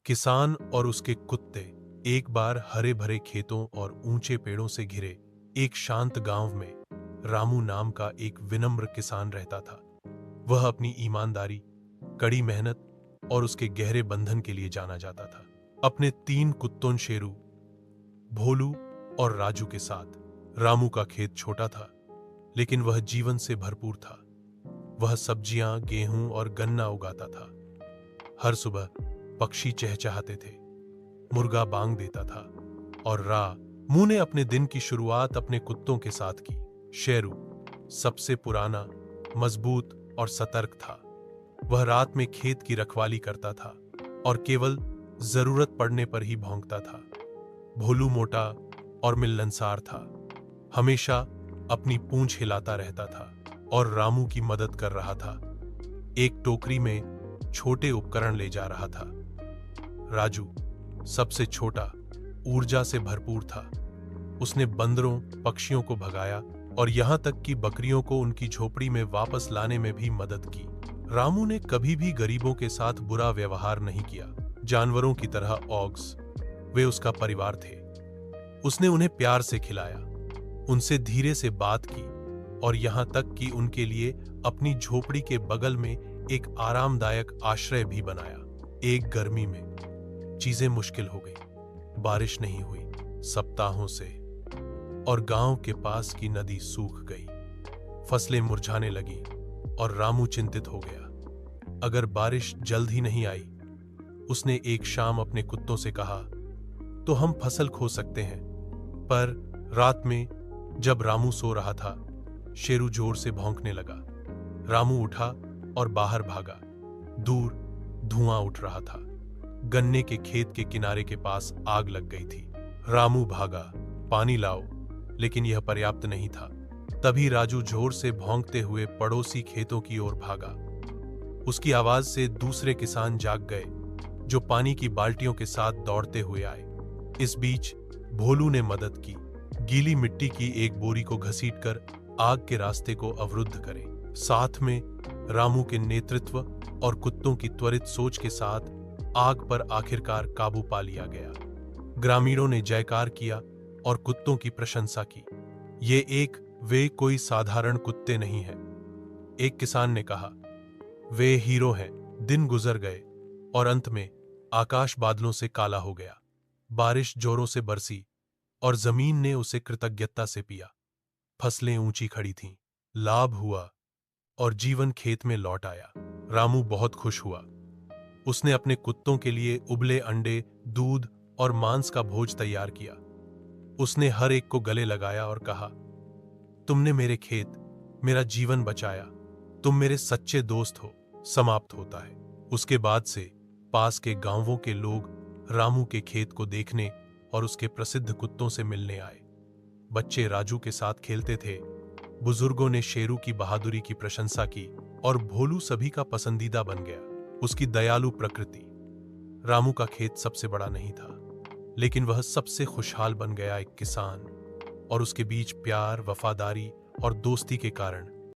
किसान और उसके कुत्ते। एक बार हरे भरे खेतों और ऊंचे पेड़ों से घिरे एक शांत गांव में रामू नाम का एक विनम्र किसान रहता था। वह अपनी ईमानदारी, कड़ी मेहनत और उसके गहरे बंधन के लिए जाना जाता था। अपने 3 कुत्तों शेरू, भोलू और राजू के साथ रामू का खेत छोटा था, लेकिन वह जीवन से भरपूर था। वह सब्जियां, गेहूं और गन्ना उगाता था। हर सुबह पक्षी चहचहाते थे, मुर्गा बांग देता था और रामू ने अपने दिन की शुरुआत अपने कुत्तों के साथ की। शेरू सबसे पुराना, मजबूत और सतर्क था। वह रात में खेत की रखवाली करता था और केवल जरूरत पड़ने पर ही भौंकता था। भोलू मोटा और मिलनसार था, हमेशा अपनी पूंछ हिलाता रहता था और रामू की मदद कर रहा था। एक टोकरी में छोटे उपकरण ले जा रहा था। राजू सबसे छोटा, ऊर्जा से भरपूर था। उसने बंदरों, पक्षियों को भगाया और यहां तक कि बकरियों को उनकी झोपड़ी में वापस लाने में भी मदद की। रामू ने कभी भी गरीबों के साथ बुरा व्यवहार नहीं किया। जानवरों की तरह ऑग्स, वे उसका परिवार थे। उसने उन्हें प्यार से खिलाया, उनसे धीरे से बात की और यहां तक कि उनके लिए अपनी झोपड़ी के बगल में एक आरामदायक आश्रय भी बनाया। एक गर्मी में चीजें मुश्किल हो गई। बारिश नहीं हुई सप्ताहों से और गांव के पास की नदी सूख गई। फसलें मुरझाने लगी और रामू चिंतित हो गया। अगर बारिश जल्द ही नहीं आई, उसने एक शाम अपने कुत्तों से कहा, तो हम फसल खो सकते हैं। पर रात में जब रामू सो रहा था, शेरू जोर से भौंकने लगा। रामू उठा और बाहर भागा। दूर धुआं उठ रहा था। गन्ने के खेत के किनारे के पास आग लग गई थी। रामू भागा, पानी लाओ, लेकिन यह पर्याप्त नहीं था। तभी राजू जोर से भौंकते हुए पड़ोसी खेतों की ओर भागा। उसकी आवाज से दूसरे किसान जाग गए, जो पानी की बाल्टियों के साथ दौड़ते हुए आए। इस बीच भोलू ने मदद की, गीली मिट्टी की एक बोरी को घसीटकर आग के रास्ते को अवरुद्ध करे। साथ में रामू के नेतृत्व और कुत्तों की त्वरित सोच के साथ आग पर आखिरकार काबू पा लिया गया। ग्रामीणों ने जयकार किया और कुत्तों की प्रशंसा की। वे कोई साधारण कुत्ते नहीं हैं, एक किसान ने कहा। वे हीरो हैं। दिन गुजर गए और अंत में आकाश बादलों से काला हो गया। बारिश जोरों से बरसी और जमीन ने उसे कृतज्ञता से पिया। फसलें ऊंची खड़ी थीं, लाभ हुआ और जीवन खेत में लौट आया। रामू बहुत खुश हुआ। उसने अपने कुत्तों के लिए उबले अंडे, दूध और मांस का भोज तैयार किया। उसने हर एक को गले लगाया और कहा, तुमने मेरे खेत, मेरा जीवन बचाया। तुम मेरे सच्चे दोस्त हो। समाप्त होता है। उसके बाद से पास के गांवों के लोग रामू के खेत को देखने और उसके प्रसिद्ध कुत्तों से मिलने आए। बच्चे राजू के साथ खेलते थे, बुजुर्गों ने शेरू की बहादुरी की प्रशंसा की और भोलू सभी का पसंदीदा बन गया। उसकी दयालु प्रकृति। रामू का खेत सबसे बड़ा नहीं था, लेकिन वह सबसे खुशहाल बन गया एक किसान, और उसके बीच प्यार, वफादारी और दोस्ती के कारण